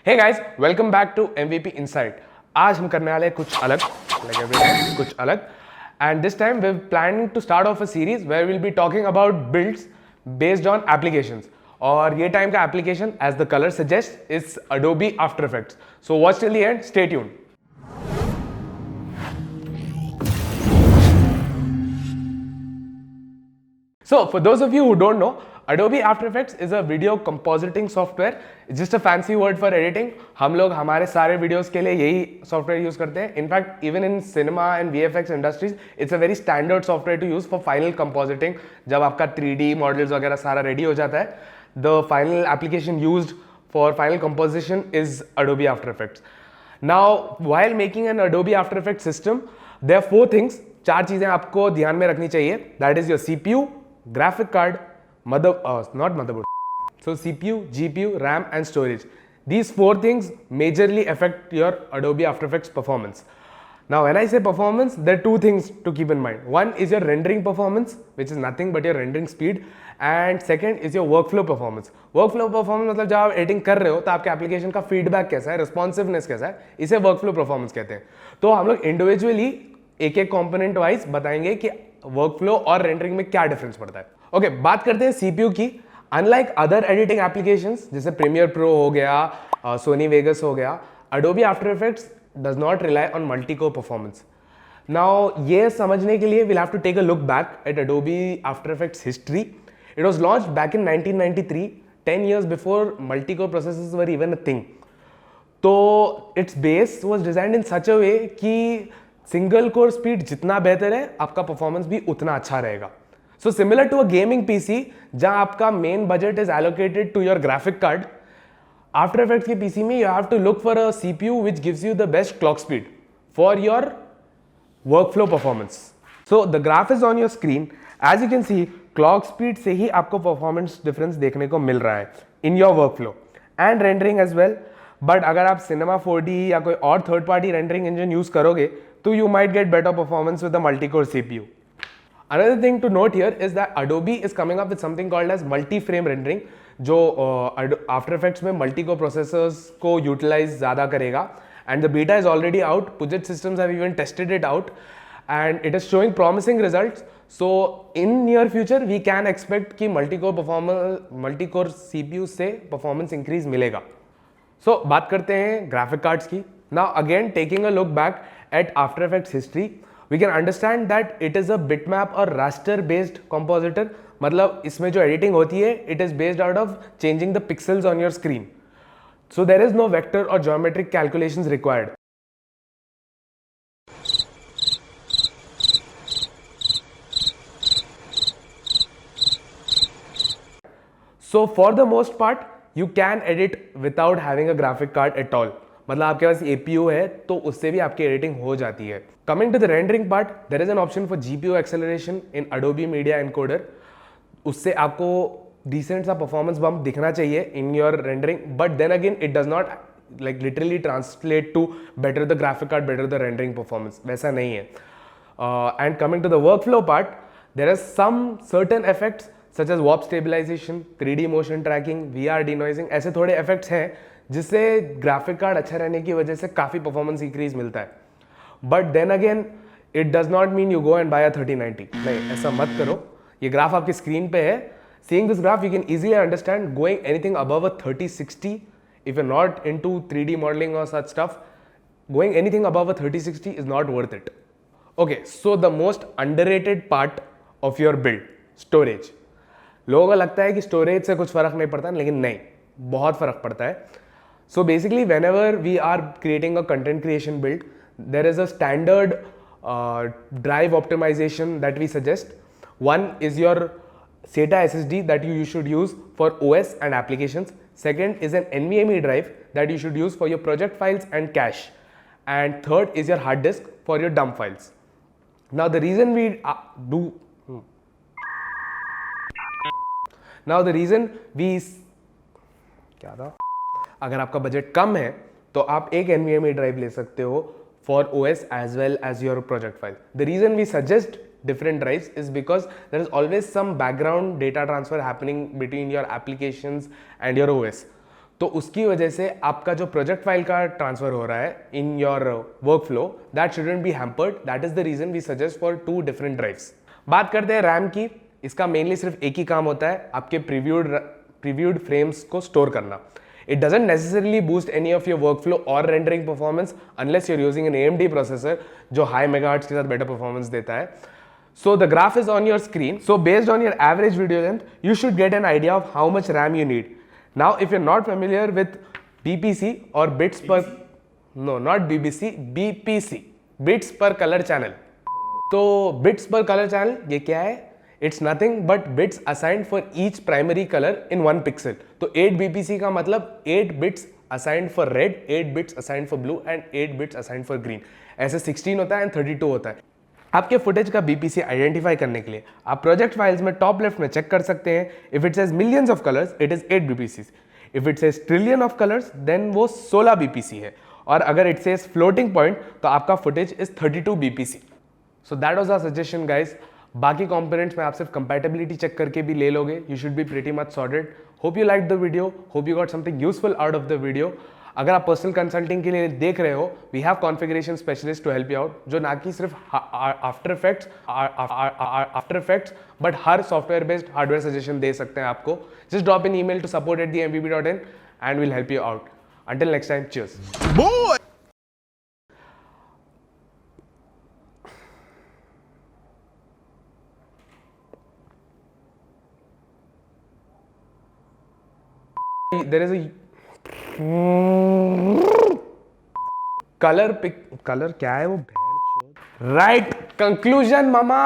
Hey guys, welcome back to MVP Insight. आज हम करने वाले हैं कुछ अलग, like every time, कुछ अलग. And this time we're planning to start off a series where we'll be talking about builds based on applications. और ये time का application, as the color suggests, is Adobe After Effects. So watch till the end. Stay tuned. So for those of you who don't know, Adobe After Effects is a video compositing software. It's just a fancy word for editing. हम लोग हमारे सारे videos के लिए यही software use करते हैं. In fact, even in cinema and VFX industries, it's a very standard software to use for final compositing. जब आपका 3D models वगैरह सारा ready हो जाता है, the final application used for final composition is Adobe After Effects. Now, while making an Adobe After Effects system, there are 4 things. 4 चीजें आपको ध्यान में रखनी चाहिए. That is your CPU, graphic card, not motherboard. So CPU, GPU, RAM and storage. These 4 things majorly affect your Adobe After Effects performance. Now when I say performance, there are 2 things to keep in mind. One is your rendering performance, which is nothing but your rendering speed, and second is your workflow performance. Workflow performance मतलब जब आप editing कर रहे हो तो आपके application का feedback कैसा है, रिस्पॉन्सिवनेस कैसा है, इसे वर्कफ्लो परफॉर्मेंस कहते हैं. तो हम लोग इंडिविजुअली एक एक कॉम्पोनेंट वाइज बताएंगे कि वर्कफ्लो और रेंडरिंग में क्या डिफरेंस पड़ता है. ओके, बात करते हैं सीपीयू की. अनलाइक अदर एडिटिंग एप्लीकेशंस जैसे प्रीमियर प्रो हो गया, सोनी वेगस हो गया, Adobe after effects does not rely on multi core performance. Now ये समझने के लिए we'll have to take a look back at Adobe After Effects history. It was launched back in 1993, 10 years before multi-core processors were even a thing. तो its base was designed in such a way कि single core speed जितना बेहतर है आपका performance भी उतना अच्छा रहेगा. So similar to a gaming PC जहां आपका main budget is allocated to your graphic card, after effects के पीसी में you have to look for a CPU which gives you the best clock speed for your workflow performance. So the graph is on your screen. As you can see, clock speed से ही आपको performance difference देखने को मिल रहा है in your workflow and rendering as well. But अगर आप Cinema 4D या कोई और third party rendering engine use करोगे तो you might get better performance with a multi-core CPU. Another thing to note here is that Adobe is coming up with something called as multi-frame rendering, जो After Effects में multi-core processors को utilize ज़्यादा करेगा. And the beta is already out. Puget Systems have even tested it out, and it is showing promising results. So in near future we can expect कि multi-core CPU से performance increase मिलेगा. So बात करते हैं graphic cards की. Now again, taking a look back at After Effects history, we can understand that it is a bitmap or raster based compositor. मतलब इसमें जो editing होती है, it is based out of changing the pixels on your screen. So there is no vector or geometric calculations required. So for the most part, you can edit without having a graphic card at all. मतलब आपके पास APU है तो उससे भी आपकी editing हो जाती है. Coming to the rendering part, there is an option for GPU acceleration in Adobe Media Encoder. उससे आपको डिसेंट सा परफॉर्मेंस बम्प दिखना चाहिए in your rendering, but then again it does not like literally translate to better the graphic card, better the rendering performance. वैसा नहीं है. And coming to the workflow part, there are some certain effects such as warp stabilisation, 3D motion trekking, VR डिनॉइजिंग, ऐसे थोड़े effects हैं जिससे graphic card अच्छा रहने की वजह से काफ़ी परफॉर्मेंस इंक्रीज मिलता है. But then again it does not mean you go and buy a 3090. नहीं, ऐसा मत करो. ये ग्राफ आपकी स्क्रीन पे है. Seeing this graph you can easily understand going anything above a 3060 if you not into 3D modelling और such stuff, going anything above a 3060 is not worth it. Okay, so the most underrated part of your build, storage. लोगों को लगता है कि storage से कुछ फर्क नहीं पड़ता, लेकिन नहीं, बहुत फर्क पड़ता है. So basically, whenever we are creating a content creation build, there is a standard drive optimization that we suggest. One is your SATA SSD that you should use for OS and applications. Second is an NVMe drive that you should use for your project files and cache. And third is your hard disk for your dump files. Now the reason we क्या था? अगर आपका budget कम है तो आप एक NVMe drive ले सकते हो for OS as well as your project file. The reason we suggest different drives is because there is always some background data transfer happening between your applications and your OS. तो उसकी वजह से आपका जो project file का transfer हो रहा है in your workflow, that shouldn't be hampered. That is the reason we suggest for 2 different drives. बात करते हैं रैम की. इसका मेनली सिर्फ एक ही काम होता है, आपके प्रीव्यूड फ्रेम्स को स्टोर करना. It doesn't necessarily boost any of your workflow or rendering performance unless you're using an AMD processor जो high megahertz के साथ better performance देता है. So the graph is on your screen. So based on your average video length, you should get an idea of how much RAM you need. Now, if you're not familiar with BPC or bits per, no, not BBC, BPC, bits per color channel. तो bits per color channel ये क्या है? It's nothing but bits assigned for each primary color in 1 pixel. तो 8 BPC का मतलब 8 bits assigned for red, 8 bits assigned for blue and 8 bits assigned for green. ऐसे 16 होता है and 32 होता है. आपके फुटेज का BPC आइडेंटिफाई करने के लिए आप प्रोजेक्ट फाइल्स में टॉप लेफ्ट में चेक कर सकते हैं. If it says millions of colours it is 8 BPCs. If it says trillion of colours then वो 16 BPC है. और अगर इट सेज फ्लोटिंग पॉइंट तो आपका footage is 32 BPC. So that was our suggestion guys. बाकी कंपोनेंट्स में आप सिर्फ कंपैटिबिलिटी चेक करके भी ले लोगे. You should be pretty much sorted. Hope you like the video, hope you got something useful out of the video. अगर आप पर्सनल कंसल्टिंग के लिए देख रहे हो, we have configuration specialist to help you out, जो ना कि सिर्फ after effects but her software based hardware suggestion दे सकते हैं आपको. Just drop in email to support@themvp.in and we'll help you out. Until next time, cheers. Boy! There is a colour क्या है वो? राइट कंक्लूजन मामा.